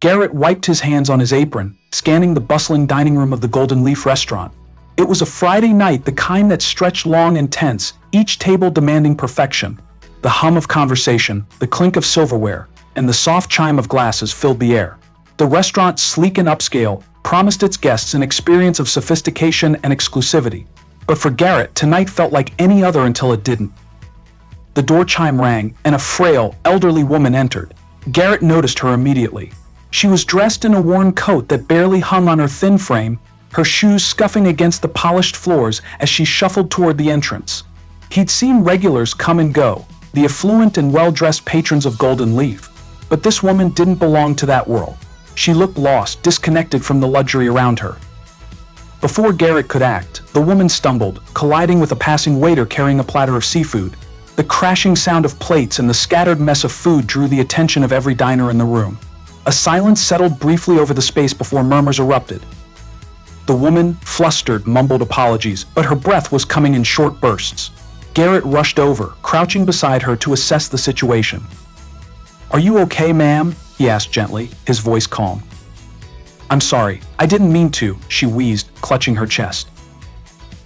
Garrett wiped his hands on his apron, scanning the bustling dining room of the Golden Leaf restaurant. It was a Friday night, the kind that stretched long and tense, each table demanding perfection. The hum of conversation, the clink of silverware, and the soft chime of glasses filled the air. The restaurant, sleek and upscale, promised its guests an experience of sophistication and exclusivity. But for Garrett, tonight felt like any other until it didn't. The door chime rang, and a frail, elderly woman entered. Garrett noticed her immediately. She was dressed in a worn coat that barely hung on her thin frame, her shoes scuffing against the polished floors as she shuffled toward the entrance. He'd seen regulars come and go, the affluent and well-dressed patrons of Golden Leaf. But this woman didn't belong to that world. She looked lost, disconnected from the luxury around her. Before Garrett could act, the woman stumbled, colliding with a passing waiter carrying a platter of seafood. The crashing sound of plates and the scattered mess of food drew the attention of every diner in the room. A silence settled briefly over the space before murmurs erupted. The woman, flustered, mumbled apologies, but her breath was coming in short bursts. Garrett rushed over, crouching beside her to assess the situation. "Are you okay, ma'am?" he asked gently, his voice calm. "I'm sorry, I didn't mean to," she wheezed, clutching her chest.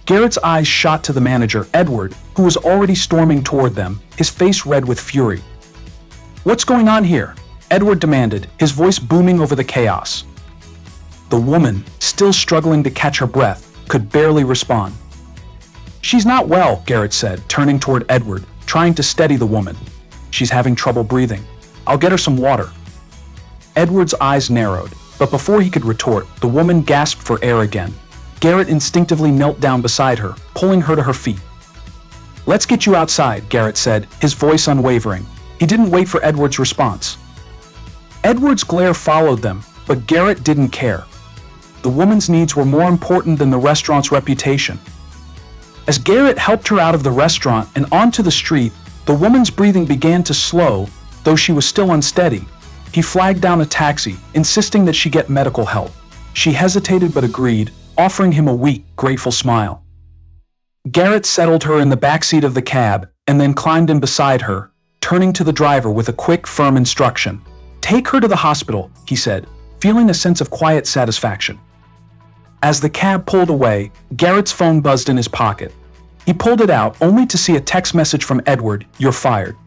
Garrett's eyes shot to the manager, Edward, who was already storming toward them, his face red with fury. "What's going on here?" Edward demanded, his voice booming over the chaos. The woman, still struggling to catch her breath, could barely respond. "She's not well," Garrett said, turning toward Edward, trying to steady the woman. "She's having trouble breathing. I'll get her some water." Edward's eyes narrowed, but before he could retort, the woman gasped for air again. Garrett instinctively knelt down beside her, pulling her to her feet. "Let's get you outside," Garrett said, his voice unwavering. He didn't wait for Edward's response. Edward's glare followed them, but Garrett didn't care. The woman's needs were more important than the restaurant's reputation. As Garrett helped her out of the restaurant and onto the street, the woman's breathing began to slow, though she was still unsteady. He flagged down a taxi, insisting that she get medical help. She hesitated but agreed, offering him a weak, grateful smile. Garrett settled her in the backseat of the cab and then climbed in beside her, turning to the driver with a quick, firm instruction. "Take her to the hospital," he said, feeling a sense of quiet satisfaction. As the cab pulled away, Garrett's phone buzzed in his pocket. He pulled it out only to see a text message from Edward, "You're fired."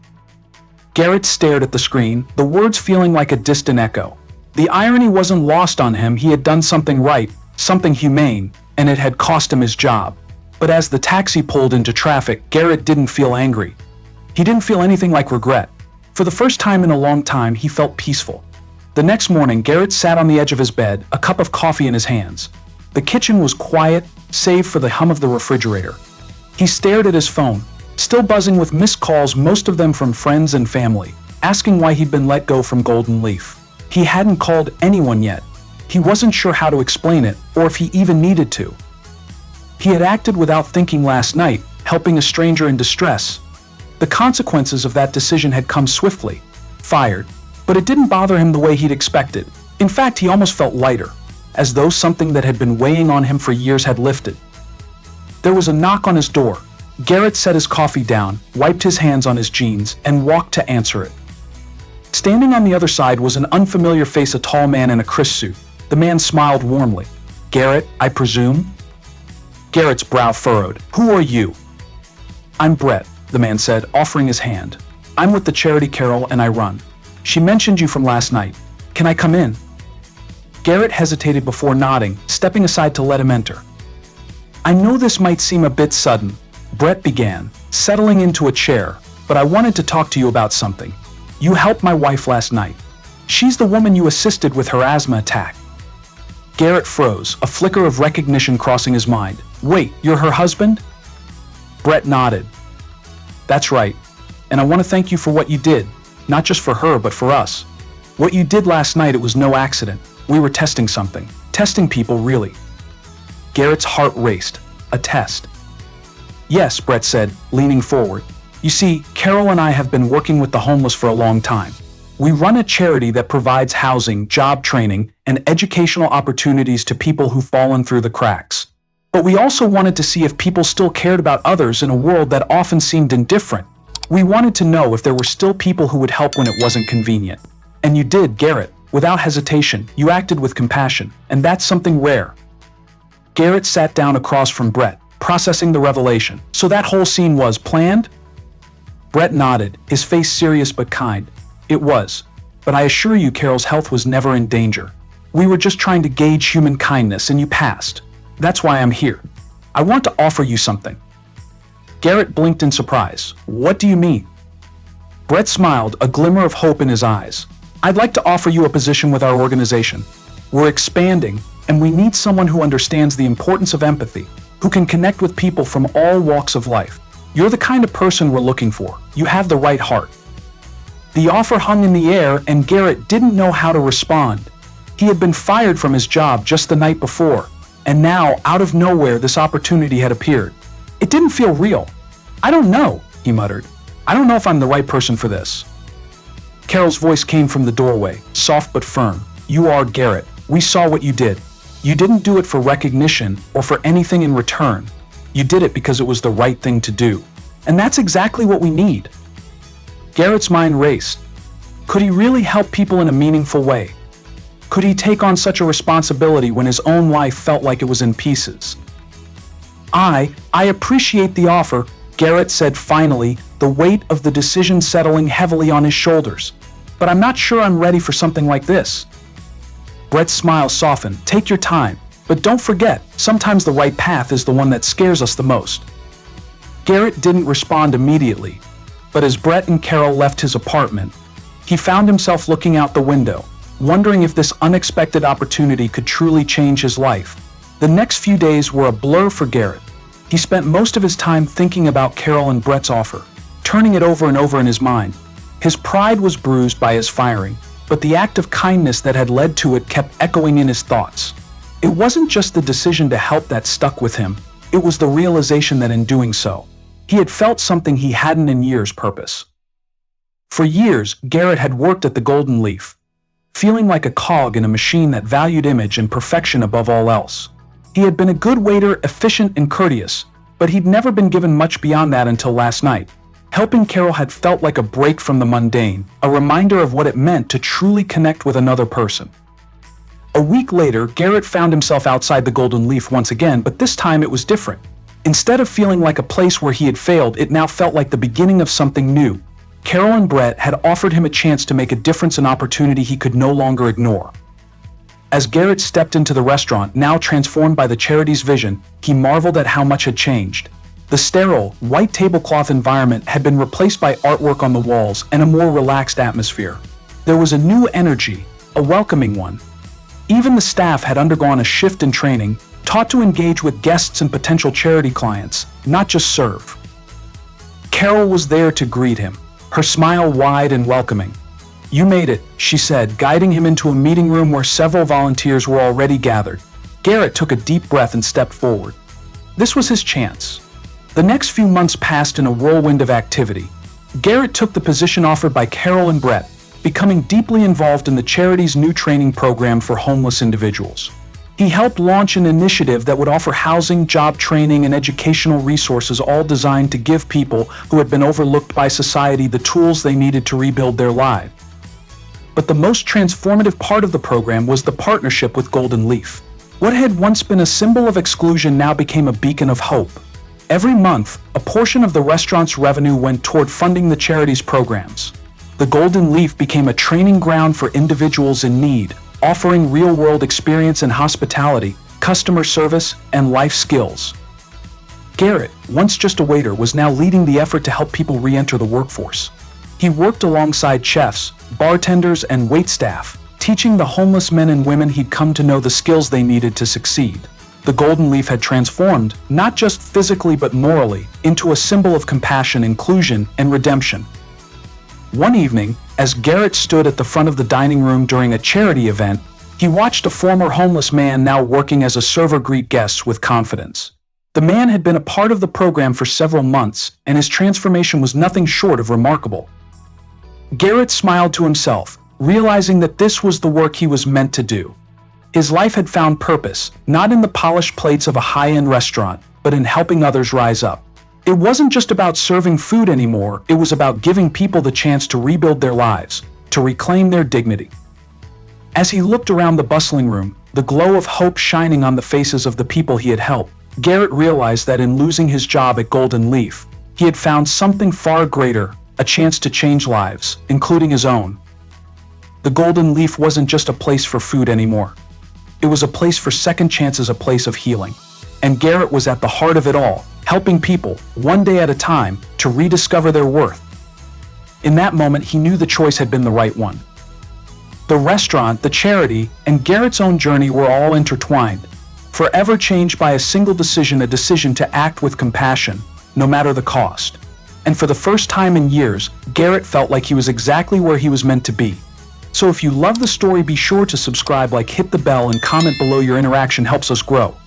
Garrett stared at the screen, the words feeling like a distant echo. The irony wasn't lost on him. He had done something right, something humane, and it had cost him his job. But as the taxi pulled into traffic, Garrett didn't feel angry. He didn't feel anything like regret. For the first time in a long time, he felt peaceful. The next morning, Garrett sat on the edge of his bed, a cup of coffee in his hands. The kitchen was quiet, save for the hum of the refrigerator. He stared at his phone, still buzzing with missed calls, most of them from friends and family, asking why he'd been let go from Golden Leaf. He hadn't called anyone yet. He wasn't sure how to explain it, or if he even needed to. He had acted without thinking last night, helping a stranger in distress. The consequences of that decision had come swiftly. Fired. But it didn't bother him the way he'd expected. In fact, he almost felt lighter, as though something that had been weighing on him for years had lifted. There was a knock on his door. Garrett set his coffee down, wiped his hands on his jeans, and walked to answer it. Standing on the other side was an unfamiliar face, a tall man in a crisp suit. The man smiled warmly. "Garrett, I presume?" Garrett's brow furrowed. "Who are you?" "I'm Brett," the man said, offering his hand. "I'm with the charity Carol and I run. She mentioned you from last night. Can I come in?" Garrett hesitated before nodding, stepping aside to let him enter. "I know this might seem a bit sudden," Brett began, settling into a chair, "but I wanted to talk to you about something. You helped my wife last night. She's the woman you assisted with her asthma attack." Garrett froze, a flicker of recognition crossing his mind. "Wait, you're her husband?" Brett nodded. "That's right. And I want to thank you for what you did, not just for her, but for us. What you did last night, it was no accident. We were testing something. Testing people, really." Garrett's heart raced. A test. "Yes," Brett said, leaning forward. "You see, Carol and I have been working with the homeless for a long time. We run a charity that provides housing, job training, and educational opportunities to people who've fallen through the cracks. But we also wanted to see if people still cared about others in a world that often seemed indifferent. We wanted to know if there were still people who would help when it wasn't convenient. And you did, Garrett. Without hesitation, you acted with compassion, and that's something rare. Garrett sat down across from Brett, processing the revelation. So that whole scene was planned? Brett nodded, his face serious but kind. It was. But I assure you Carol's health was never in danger. We were just trying to gauge human kindness and you passed. That's why I'm here. I want to offer you something. Garrett blinked in surprise. What do you mean? Brett smiled, a glimmer of hope in his eyes. I'd like to offer you a position with our organization. We're expanding, and we need someone who understands the importance of empathy, who can connect with people from all walks of life. You're the kind of person we're looking for. You have the right heart. The offer hung in the air, and Garrett didn't know how to respond. He had been fired from his job just the night before, and now, out of nowhere, this opportunity had appeared. It didn't feel real. I don't know, he muttered. I don't know if I'm the right person for this. Carol's voice came from the doorway, soft but firm. You are Garrett. We saw what you did. You didn't do it for recognition or for anything in return. You did it because it was the right thing to do. And that's exactly what we need. Garrett's mind raced. Could he really help people in a meaningful way? Could he take on such a responsibility when his own life felt like it was in pieces? I appreciate the offer, Garrett said finally, the weight of the decision settling heavily on his shoulders. But I'm not sure I'm ready for something like this. Brett's smile softened. Take your time, but don't forget, sometimes the right path is the one that scares us the most. Garrett didn't respond immediately, but as Brett and Carol left his apartment, he found himself looking out the window, wondering if this unexpected opportunity could truly change his life. The next few days were a blur for Garrett. He spent most of his time thinking about Carol and Brett's offer, turning it over and over in his mind. His pride was bruised by his firing, but the act of kindness that had led to it kept echoing in his thoughts. It wasn't just the decision to help that stuck with him, it was the realization that in doing so, he had felt something he hadn't in years: purpose. For years, Garrett had worked at the Golden Leaf, feeling like a cog in a machine that valued image and perfection above all else. He had been a good waiter, efficient and courteous, but he'd never been given much beyond that until last night. Helping Carol had felt like a break from the mundane, a reminder of what it meant to truly connect with another person. A week later, Garrett found himself outside the Golden Leaf once again, but this time it was different. Instead of feeling like a place where he had failed, it now felt like the beginning of something new. Carol and Brett had offered him a chance to make a difference, an opportunity he could no longer ignore. As Garrett stepped into the restaurant, now transformed by the charity's vision, he marveled at how much had changed. The sterile, white tablecloth environment had been replaced by artwork on the walls and a more relaxed atmosphere. There was a new energy, a welcoming one. Even the staff had undergone a shift in training, taught to engage with guests and potential charity clients, not just serve. Carol was there to greet him, her smile wide and welcoming. You made it, she said, guiding him into a meeting room where several volunteers were already gathered. Garrett took a deep breath and stepped forward. This was his chance. The next few months passed in a whirlwind of activity. Garrett took the position offered by Carol and Brett, becoming deeply involved in the charity's new training program for homeless individuals. He helped launch an initiative that would offer housing, job training, and educational resources, all designed to give people who had been overlooked by society the tools they needed to rebuild their lives. But the most transformative part of the program was the partnership with Golden Leaf. What had once been a symbol of exclusion now became a beacon of hope. Every month, a portion of the restaurant's revenue went toward funding the charity's programs. The Golden Leaf became a training ground for individuals in need, offering real-world experience in hospitality, customer service, and life skills. Garrett, once just a waiter, was now leading the effort to help people re-enter the workforce. He worked alongside chefs, bartenders, and waitstaff, teaching the homeless men and women he'd come to know the skills they needed to succeed. The Golden Leaf had transformed, not just physically but morally, into a symbol of compassion, inclusion, and redemption. One evening, as Garrett stood at the front of the dining room during a charity event, he watched a former homeless man, now working as a server, greet guests with confidence. The man had been a part of the program for several months, and his transformation was nothing short of remarkable. Garrett smiled to himself, realizing that this was the work he was meant to do. His life had found purpose, not in the polished plates of a high-end restaurant, but in helping others rise up. It wasn't just about serving food anymore, it was about giving people the chance to rebuild their lives, to reclaim their dignity. As he looked around the bustling room, the glow of hope shining on the faces of the people he had helped, Garrett realized that in losing his job at Golden Leaf, he had found something far greater, a chance to change lives, including his own. The Golden Leaf wasn't just a place for food anymore. It was a place for second chances, a place of healing. And Garrett was at the heart of it all, helping people, one day at a time, to rediscover their worth. In that moment, he knew the choice had been the right one. The restaurant, the charity, and Garrett's own journey were all intertwined, forever changed by a single decision, a decision to act with compassion, no matter the cost. And for the first time in years, Garrett felt like he was exactly where he was meant to be. So if you love the story, be sure to subscribe, hit the bell, and comment below. Your interaction helps us grow.